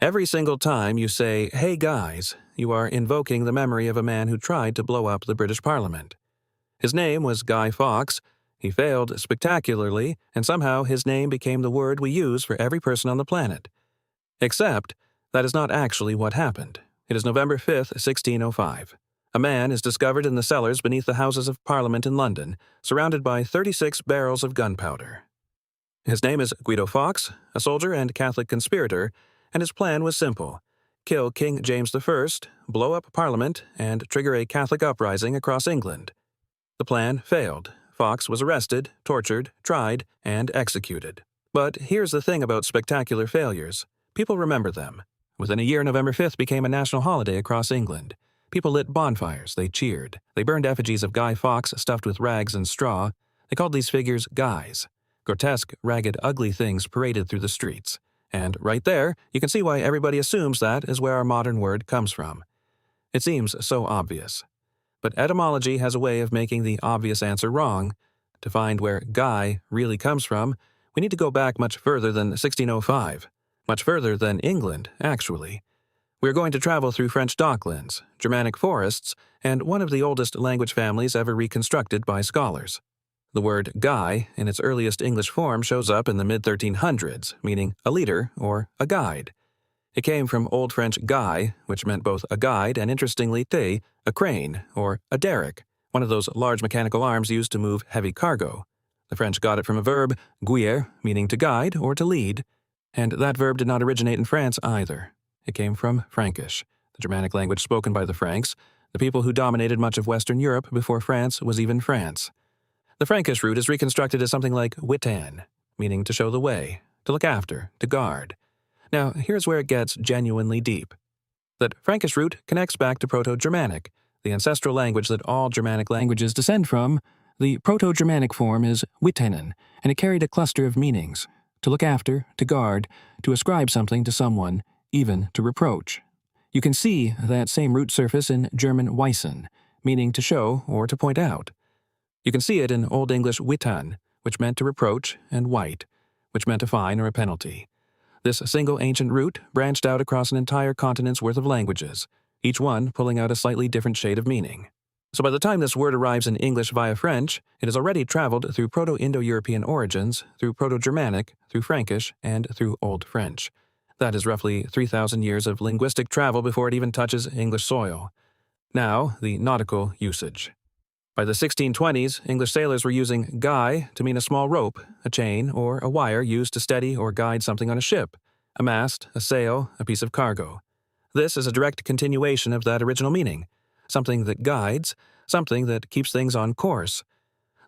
Every single time you say, "Hey guys," you are invoking the memory of a man who tried to blow up the British Parliament. His name was Guy Fawkes. He failed spectacularly, and somehow his name became the word we use for every person on the planet. Except, that is not actually what happened. It is November 5th, 1605. A man is discovered in the cellars beneath the Houses of Parliament in London, surrounded by 36 barrels of gunpowder. His name is Guido Fawkes, a soldier and Catholic conspirator, and his plan was simple: kill King James I, blow up Parliament, and trigger a Catholic uprising across England. The plan failed. Fawkes was arrested, tortured, tried, and executed. But here's the thing about spectacular failures. People remember them. Within a year, November 5th became a national holiday across England. People lit bonfires, they cheered. They burned effigies of Guy Fawkes stuffed with rags and straw. They called these figures guies. Grotesque, ragged, ugly things paraded through the streets. And right there, you can see why everybody assumes that is where our modern word comes from. It seems so obvious. But etymology has a way of making the obvious answer wrong. To find where guy really comes from, we need to go back much further than 1605. Much further than England, actually. We're going to travel through French docklands, Germanic forests, and one of the oldest language families ever reconstructed by scholars. The word guy, in its earliest English form, shows up in the mid-1300s, meaning a leader or a guide. It came from Old French guie, which meant both a guide and, interestingly, a crane, or a derrick, one of those large mechanical arms used to move heavy cargo. The French got it from a verb, guier, meaning to guide or to lead, and that verb did not originate in France either. It came from Frankish, the Germanic language spoken by the Franks, the people who dominated much of Western Europe before France was even France. The Frankish root is reconstructed as something like witanan, meaning to show the way, to look after, to guard. Now, here's where it gets genuinely deep. That Frankish root connects back to Proto-Germanic, the ancestral language that all Germanic languages descend from. The Proto-Germanic form is witanan, and it carried a cluster of meanings: to look after, to guard, to ascribe something to someone, even to reproach. You can see that same root surface in German weisen, meaning to show or to point out. You can see it in Old English witan, which meant to reproach, and wite, which meant a fine or a penalty. This single ancient root branched out across an entire continent's worth of languages, each one pulling out a slightly different shade of meaning. So by the time this word arrives in English via French, it has already traveled through Proto-Indo-European origins, through Proto-Germanic, through Frankish, and through Old French. That is roughly 3,000 years of linguistic travel before it even touches English soil. Now, the nautical usage. By the 1620s, English sailors were using guie to mean a small rope, a chain, or a wire used to steady or guide something on a ship, a mast, a sail, a piece of cargo. This is a direct continuation of that original meaning, something that guides, something that keeps things on course.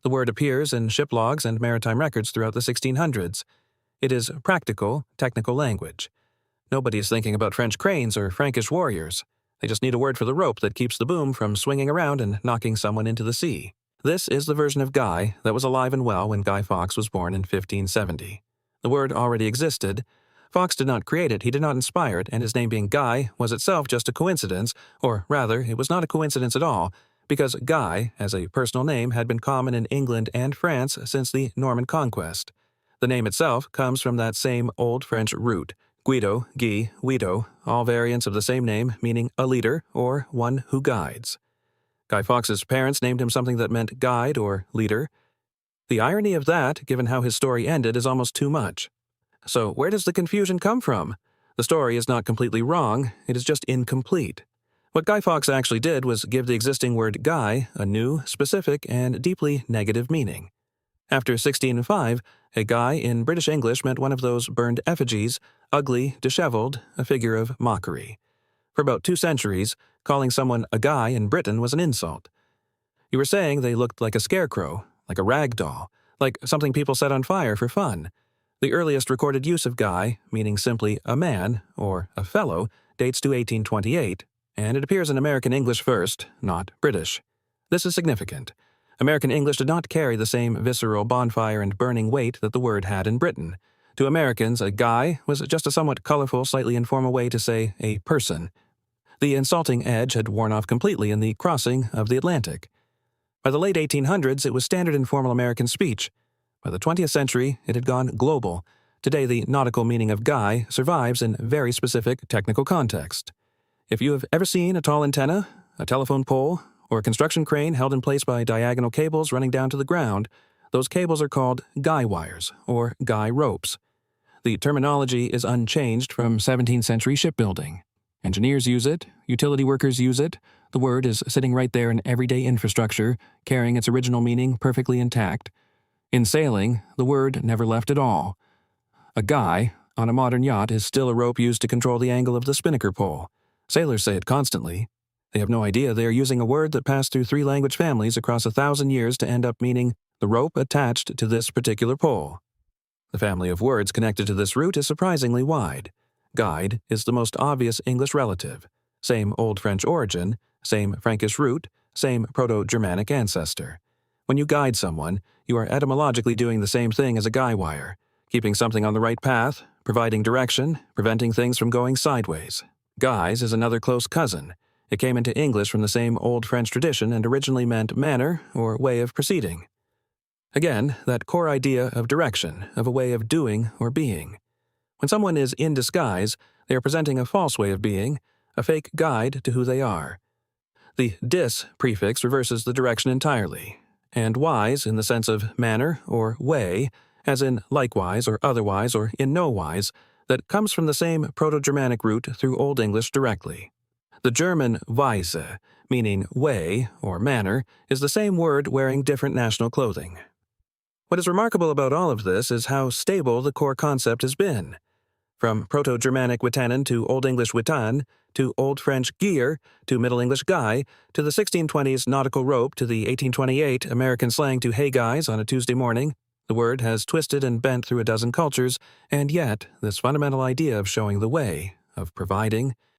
The word appears in ship logs and maritime records throughout the 1600s. It is practical, technical language. Nobody is thinking about French cranes or Frankish warriors. They just need a word for the rope that keeps the boom from swinging around and knocking someone into the sea. This is the version of guy that was alive and well when Guy Fawkes was born in 1570. The word already existed. Fawkes did not create it, he did not inspire it, and his name being Guy was itself just a coincidence, or rather, it was not a coincidence at all, because Guy, as a personal name, had been common in England and France since the Norman Conquest. The name itself comes from that same Old French root, Guido, Guy, Guido, all variants of the same name meaning a leader or one who guides. Guy Fawkes' parents named him something that meant guide or leader. The irony of that, given how his story ended, is almost too much. So where does the confusion come from? The story is not completely wrong, it is just incomplete. What Guy Fawkes actually did was give the existing word guy a new, specific, and deeply negative meaning. After 1605, a guy in British English meant one of those burned effigies, ugly, disheveled, a figure of mockery. For about 2 centuries, calling someone a guy in Britain was an insult. You were saying they looked like a scarecrow, like a rag doll, like something people set on fire for fun. The earliest recorded use of guy, meaning simply a man, or a fellow, dates to 1828, and it appears in American English first, not British. This is significant. American English did not carry the same visceral bonfire and burning weight that the word had in Britain. To Americans, a guy was just a somewhat colorful, slightly informal way to say a person. The insulting edge had worn off completely in the crossing of the Atlantic. By the late 1800s, it was standard informal American speech. By the 20th century, it had gone global. Today, the nautical meaning of guie survives in very specific technical context. If you have ever seen a tall antenna, a telephone pole, or a construction crane held in place by diagonal cables running down to the ground, those cables are called guie wires or guie ropes. The terminology is unchanged from 17th century shipbuilding. Engineers use it, utility workers use it, the word is sitting right there in everyday infrastructure, carrying its original meaning perfectly intact. In sailing, the word never left at all. A guie on a modern yacht is still a rope used to control the angle of the spinnaker pole. Sailors say it constantly. They have no idea they are using a word that passed through 3 language families across 1,000 years to end up meaning the rope attached to this particular pole. The family of words connected to this root is surprisingly wide. Guide is the most obvious English relative. Same Old French origin, same Frankish root, same Proto-Germanic ancestor. When you guide someone, you are etymologically doing the same thing as a guie wire, keeping something on the right path, providing direction, preventing things from going sideways. Guise is another close cousin. It came into English from the same Old French tradition and originally meant manner or way of proceeding. Again, that core idea of direction, of a way of doing or being. When someone is in disguise, they are presenting a false way of being, a fake guide to who they are. The dis prefix reverses the direction entirely, and wise in the sense of manner or way, as in likewise or otherwise or in no wise, that comes from the same Proto-Germanic root through Old English directly. The German Weise, meaning way or manner, is the same word wearing different national clothing. What is remarkable about all of this is how stable the core concept has been. From Proto-Germanic witanan to Old English witan, to Old French guie, to Middle English guie, to the 1620s nautical rope, to the 1828 American slang to hey guys on a Tuesday morning, the word has twisted and bent through a dozen cultures, and yet this fundamental idea of showing the way, of providing,